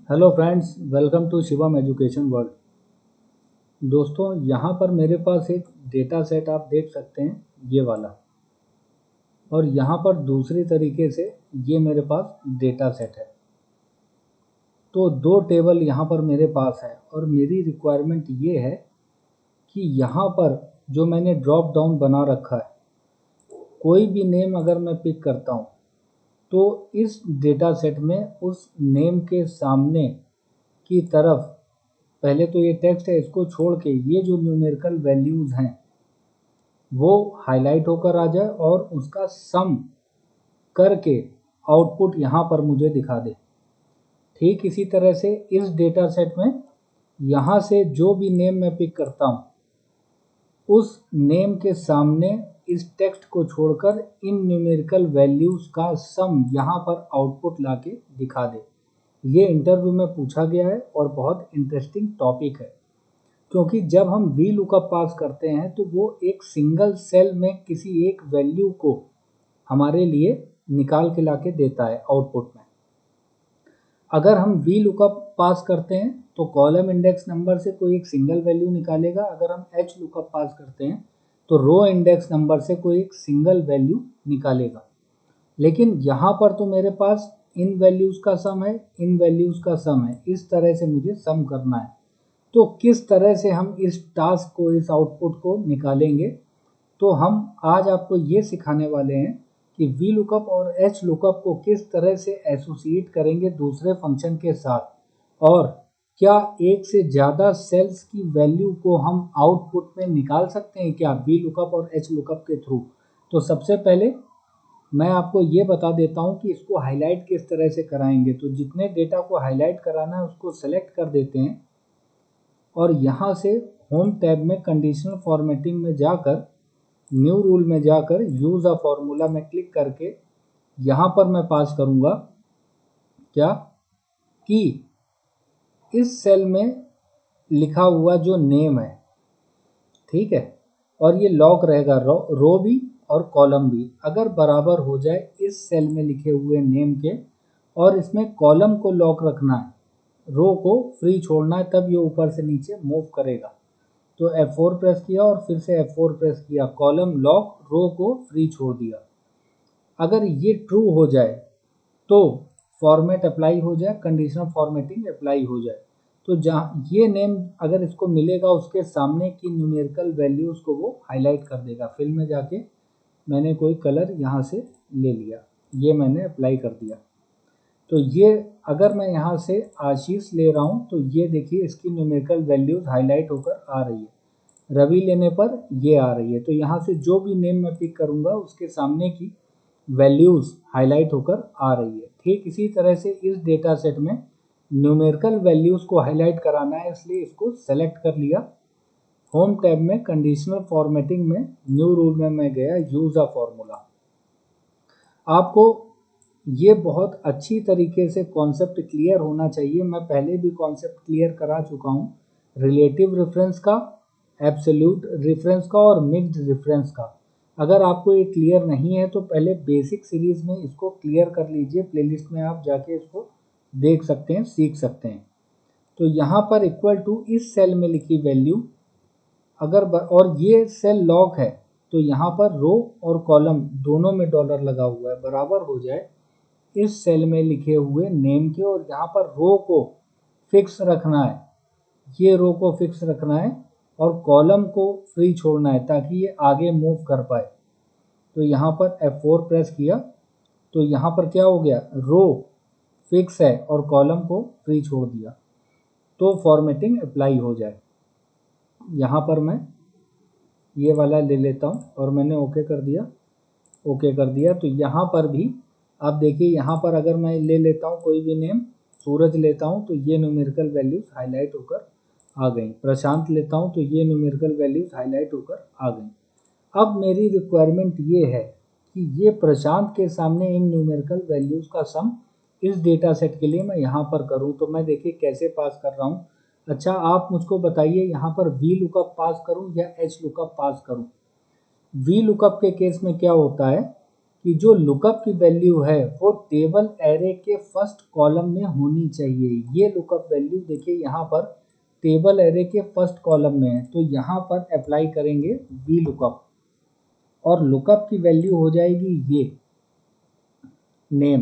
Hello friends, welcome to Shivam education world. दोस्तों, यहाँ पर मेरे पास एक डेटा सेट आप देख सकते हैं, ये वाला। और यहाँ पर दूसरी तरीके से ये मेरे पास डेटा सेट है। तो दो टेबल यहाँ पर मेरे पास है और मेरी रिक्वायरमेंट ये है कि यहाँ पर जो मैंने ड्रॉप डाउन बना रखा है, कोई भी नेम अगर मैं पिक करता हूँ तो इस डेटा सेट में उस नेम के सामने की तरफ पहले तो ये टेक्स्ट है, इसको छोड़ के ये जो न्यूमेरिकल वैल्यूज़ हैं वो हाईलाइट होकर आ जाए और उसका सम करके आउटपुट यहाँ पर मुझे दिखा दे। ठीक इसी तरह से इस डेटा सेट में यहाँ से जो भी नेम मैं पिक करता हूँ उस नेम के सामने इस टेक्स्ट को छोड़कर इन न्यूमेरिकल वैल्यूज़ का सम यहाँ पर आउटपुट लाके दिखा दे। ये इंटरव्यू में पूछा गया है और बहुत इंटरेस्टिंग टॉपिक है, क्योंकि जब हम वी लुकअप पास करते हैं तो वो एक सिंगल सेल में किसी एक वैल्यू को हमारे लिए निकाल के लाके देता है आउटपुट में। अगर हम वी लुकअप पास करते हैं तो कॉलम इंडेक्स नंबर से कोई एक सिंगल वैल्यू निकालेगा। अगर हम एच लुकअप पास करते हैं तो रो इंडेक्स नंबर से कोई एक सिंगल वैल्यू निकालेगा। लेकिन यहाँ पर तो मेरे पास इन वैल्यूज़ का सम है, इन वैल्यूज़ का सम है, इस तरह से मुझे सम करना है। तो किस तरह से हम इस टास्क को, इस आउटपुट को निकालेंगे, तो हम आज आपको ये सिखाने वाले हैं कि वी लुकअप और एच लुकअप को किस तरह से एसोसिएट करेंगे दूसरे फंक्शन के साथ, और क्या एक से ज़्यादा सेल्स की वैल्यू को हम आउटपुट में निकाल सकते हैं क्या वी लुकअप और एच लुकअप के थ्रू। तो सबसे पहले मैं आपको ये बता देता हूँ कि इसको हाईलाइट किस तरह से कराएंगे। तो जितने डेटा को हाईलाइट कराना है उसको सेलेक्ट कर देते हैं और यहाँ से होम टैब में कंडीशनल फॉर्मेटिंग में जाकर न्यू रूल में जाकर यूज़ अ फॉर्मूला में क्लिक करके यहाँ पर मैं पास करूँगा क्या कि इस सेल में लिखा हुआ जो नेम है, ठीक है, और ये लॉक रहेगा रो भी और कॉलम भी, अगर बराबर हो जाए इस सेल में लिखे हुए नेम के, और इसमें कॉलम को लॉक रखना है, रो को फ्री छोड़ना है, तब ये ऊपर से नीचे मूव करेगा। तो F4 प्रेस किया और फिर से F4 प्रेस किया, कॉलम लॉक, रो को फ्री छोड़ दिया। अगर ये ट्रू हो जाए तो फॉर्मेट अप्लाई हो जाए, कंडीशनल फॉर्मेटिंग अप्लाई हो जाए। तो जहाँ ये नेम अगर इसको मिलेगा उसके सामने की न्यूमेरिकल वैल्यूज़ को वो हाईलाइट कर देगा। फिल में जाके मैंने कोई कलर यहाँ से ले लिया, ये मैंने अप्लाई कर दिया। तो ये अगर मैं यहाँ से आशीष ले रहा हूँ तो ये देखिए इसकी न्यूमेरिकल वैल्यूज़ हाईलाइट होकर आ रही है। रवि लेने पर ये आ रही है। तो यहाँ से जो भी नेम मैं पिक करूँगा उसके सामने की वैल्यूज़ हाईलाइट होकर आ रही है। ठीक इसी तरह से इस डेटा सेट में न्यूमेरिकल वैल्यूज़ को हाईलाइट कराना है, इसलिए इसको सेलेक्ट कर लिया। होम टैब में कंडीशनल फॉर्मेटिंग में न्यू रूल में मैं गया, यूज़ अ फॉर्मूला। आपको ये बहुत अच्छी तरीके से कॉन्सेप्ट क्लियर होना चाहिए। मैं पहले भी कॉन्सेप्ट क्लियर करा चुका हूँ, रिलेटिव रेफरेंस का, एब्सोल्यूट रेफरेंस का और मिक्स्ड रेफरेंस का। अगर आपको ये क्लियर नहीं है तो पहले बेसिक सीरीज़ में इसको क्लियर कर लीजिए, प्लेलिस्ट में आप जाके इसको देख सकते हैं, सीख सकते हैं। तो यहाँ पर इक्वल टू इस सेल में लिखी वैल्यू अगर और ये सेल लॉक है तो यहाँ पर रो और कॉलम दोनों में डॉलर लगा हुआ है, बराबर हो जाए इस सेल में लिखे हुए नेम के, और यहाँ पर रो को फिक्स रखना है, ये रो को फिक्स रखना है और कॉलम को फ्री छोड़ना है ताकि ये आगे मूव कर पाए। तो यहाँ पर F4 प्रेस किया तो यहाँ पर क्या हो गया, रो फिक्स है और कॉलम को फ्री छोड़ दिया, तो फॉर्मेटिंग अप्लाई हो जाए। यहाँ पर मैं ये वाला ले लेता हूँ और मैंने ओके कर दिया, ओके कर दिया। तो यहाँ पर भी आप देखिए, यहाँ पर अगर मैं ले लेता हूँ कोई भी नेम, सूरज लेता हूँ तो ये न्यूमेरिकल वैल्यूज़ हाईलाइट होकर आ गई। प्रशांत लेता हूँ तो ये न्यूमेरिकल वैल्यूज़ हाईलाइट होकर आ गई। अब मेरी रिक्वायरमेंट ये है कि ये प्रशांत के सामने इन न्यूमेरिकल वैल्यूज़ का सम इस डेटा सेट के लिए मैं यहाँ पर करूँ। तो मैं देखिए कैसे पास कर रहा हूँ। अच्छा, आप मुझको बताइए यहाँ पर वी लुकअप पास करूँ या एच लुकअप पास करूँ। वी लुकअप के केस में क्या होता है कि जो लुकअप की वैल्यू है वो टेबल एरे के फर्स्ट कॉलम में होनी चाहिए। ये लुकअप वैल्यू देखिए यहाँ पर टेबल एरे के फर्स्ट कॉलम में है, तो यहाँ पर अप्लाई करेंगे वी लुकअप और लुकअप की वैल्यू हो जाएगी ये नेम,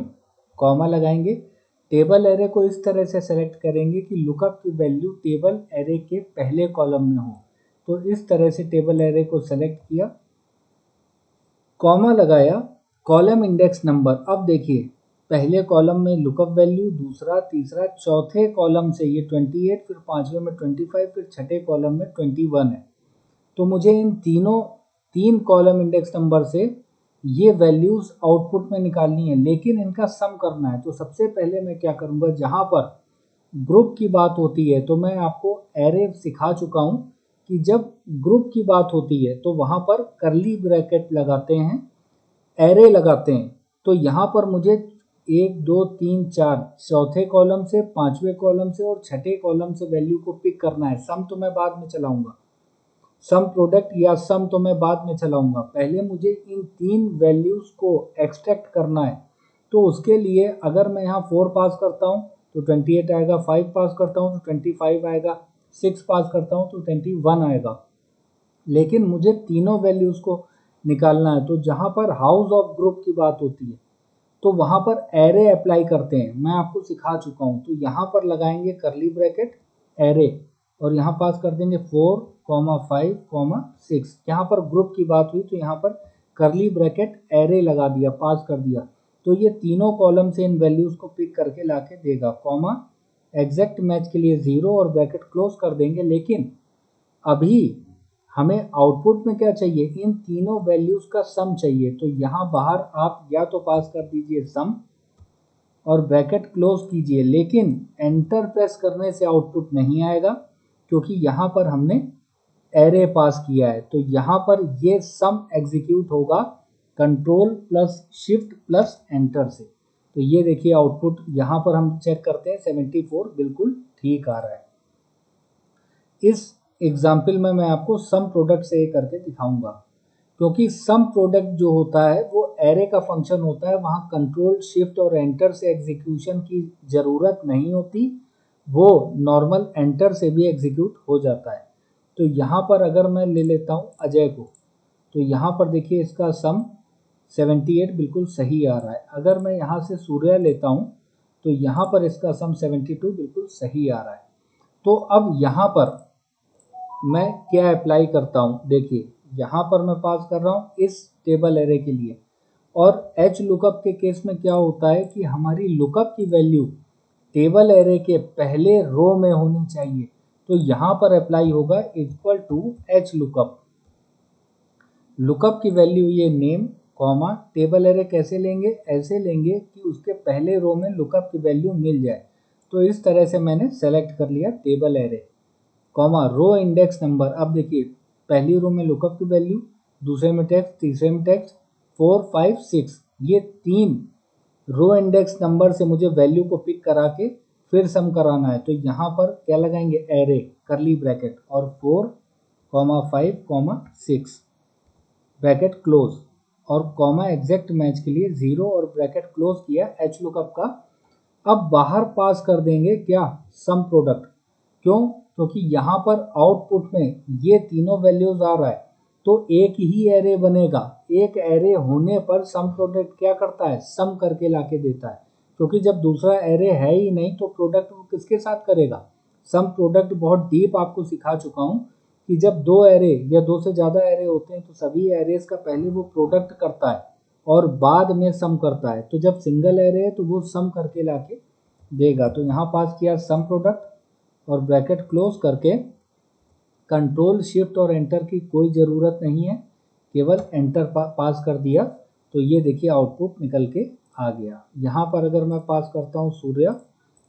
कॉमा लगाएंगे। टेबल एरे को इस तरह से सेलेक्ट करेंगे कि लुकअप की वैल्यू टेबल एरे के पहले कॉलम में हो। तो इस तरह से टेबल एरे को सेलेक्ट किया, कॉमा लगाया, कॉलम इंडेक्स नंबर। अब देखिए पहले कॉलम में लुकअप वैल्यू, दूसरा, तीसरा, चौथे कॉलम से ये 28, फिर पांचवें में 25, फिर छठे कॉलम में 21 है। तो मुझे इन तीन कॉलम इंडेक्स नंबर से ये वैल्यूज आउटपुट में निकालनी है, लेकिन इनका सम करना है। तो सबसे पहले मैं क्या करूँगा, जहाँ पर ग्रुप की बात होती है तो मैं आपको एरे सिखा चुका हूँ कि जब ग्रुप की बात होती है तो वहाँ पर करली ब्रैकेट लगाते हैं, एरे लगाते हैं। तो यहाँ पर मुझे 1 2 3 4 चौथे कॉलम से, पांचवें कॉलम से और छठे कॉलम से वैल्यू को पिक करना है। सम तो मैं बाद में चलाऊंगा, सम प्रोडक्ट या सम तो मैं बाद में चलाऊंगा, पहले मुझे इन तीन वैल्यूज को एक्सट्रैक्ट करना है। तो उसके लिए अगर मैं यहाँ 4 पास करता हूँ तो 28 आएगा, 5 पास करता हूँ तो 25 आएगा, 6 पास करता हूँ तो 21 आएगा। लेकिन मुझे तीनों वैल्यूज को निकालना है। तो जहाँ पर हाउस ऑफ ग्रुप की बात होती है तो वहाँ पर एरे अप्लाई करते हैं, मैं आपको सिखा चुका हूँ। तो यहाँ पर लगाएंगे करली ब्रैकेट एरे और यहाँ पास कर देंगे 4, 5, 6। यहाँ पर ग्रुप की बात हुई तो यहाँ पर करली ब्रैकेट एरे लगा दिया, पास कर दिया। तो ये तीनों कॉलम से इन वैल्यूज को पिक करके लाके देगा, कॉमा एग्जैक्ट मैच के लिए 0 और ब्रैकेट क्लोज कर देंगे। लेकिन अभी हमें आउटपुट में क्या चाहिए, इन तीनों वैल्यूज का सम चाहिए। तो यहाँ बाहर आप या तो पास कर दीजिए सम और ब्रैकेट क्लोज कीजिए, लेकिन एंटर प्रेस करने से आउटपुट नहीं आएगा क्योंकि यहाँ पर हमने एरे पास किया है। तो यहाँ पर ये सम एग्जीक्यूट होगा control plus shift plus enter से। तो ये देखिए आउटपुट यहाँ पर हम चेक करते हैं 74 बिल्कुल ठीक आ रहा है। इस एग्जाम्पल में मैं आपको सम प्रोडक्ट से करके दिखाऊंगा, क्योंकि सम प्रोडक्ट जो होता है वो एरे का फंक्शन होता है, वहाँ कंट्रोल शिफ्ट और एंटर से एग्जीक्यूशन की ज़रूरत नहीं होती, वो नॉर्मल एंटर से भी एग्जीक्यूट हो जाता है। तो यहाँ पर अगर मैं ले लेता हूँ अजय को, तो यहाँ पर देखिए इसका सम 78 बिल्कुल सही आ रहा है। अगर मैं यहाँ से सूर्या लेता हूँ तो यहाँ पर इसका सम 72 बिल्कुल सही आ रहा है। तो अब यहाँ पर मैं क्या अप्लाई करता हूँ, देखिए यहाँ पर मैं पास कर रहा हूँ इस टेबल एरे के लिए। और एच लुकअप के केस में क्या होता है कि हमारी लुकअप की वैल्यू टेबल एरे के पहले रो में होनी चाहिए। तो यहाँ पर अप्लाई होगा equal to H lookup. Lookup की वैल्यू ये नेम, कॉमा टेबल एरे कैसे लेंगे, ऐसे लेंगे कि उसके पहले रो में लुकअप की वैल्यू मिल जाए। तो इस तरह से मैंने सेलेक्ट कर लिया table array, comma row index number. अब देखिए पहली रो में लुकअप की वैल्यू, दूसरे में टेक्स्ट, तीसरे में टेक्स्ट, 4, 5, 6, ये 3 रो इंडेक्स नंबर से मुझे वैल्यू को पिक करा के फिर सम कराना है। तो यहाँ पर क्या लगाएंगे, एरे करली ब्रैकेट और 4, 5, 6 ब्रैकेट क्लोज और कॉमा एग्जैक्ट मैच के लिए 0 और ब्रैकेट क्लोज किया एच लुकअप का। अब बाहर पास कर देंगे क्या, सम प्रोडक्ट। क्यों, क्योंकि यहाँ पर आउटपुट में ये तीनों वैल्यूज आ रहा है तो एक ही एरे बनेगा। एक एरे होने पर सम प्रोडक्ट क्या करता है, सम करके लाके देता है। क्योंकि जब दूसरा एरे है ही नहीं तो प्रोडक्ट वो किसके साथ करेगा, सम प्रोडक्ट बहुत डीप आपको सिखा चुका हूँ कि जब दो एरे या दो से ज़्यादा एरे होते हैं तो सभी एरेज का पहले वो प्रोडक्ट करता है और बाद में सम करता है। तो जब सिंगल एरे है तो वो सम करके लाके देगा। तो यहाँ पास किया सम प्रोडक्ट और ब्रैकेट क्लोज करके कंट्रोल शिफ्ट और एंटर की कोई ज़रूरत नहीं है, केवल एंटर पास कर दिया। तो ये देखिए आउटपुट निकल के आ गया। यहाँ पर अगर मैं पास करता हूँ सूर्या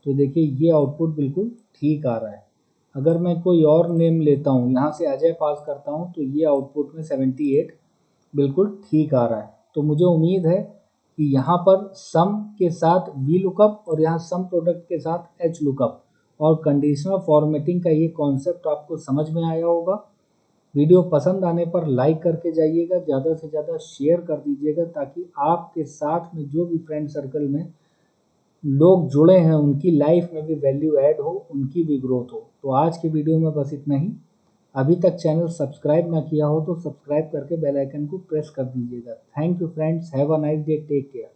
तो देखिए ये आउटपुट बिल्कुल ठीक आ रहा है। अगर मैं कोई और नेम लेता हूँ, यहाँ से अजय पास करता हूँ तो ये आउटपुट में 78 बिल्कुल ठीक आ रहा है। तो मुझे उम्मीद है कि यहाँ पर सम के साथ वी लुकअप और यहाँ सम प्रोडक्ट के साथ एच लुकअप और कंडीशनल फॉर्मेटिंग का ये कॉन्सेप्ट आपको समझ में आया होगा। वीडियो पसंद आने पर लाइक करके जाइएगा, ज़्यादा से ज़्यादा शेयर कर दीजिएगा ताकि आपके साथ में जो भी फ्रेंड सर्कल में लोग जुड़े हैं उनकी लाइफ में भी वैल्यू ऐड हो, उनकी भी ग्रोथ हो। तो आज की वीडियो में बस इतना ही। अभी तक चैनल सब्सक्राइब ना किया हो तो सब्सक्राइब करके बेल आइकन को प्रेस कर दीजिएगा। Thank you friends, have a nice day, take care.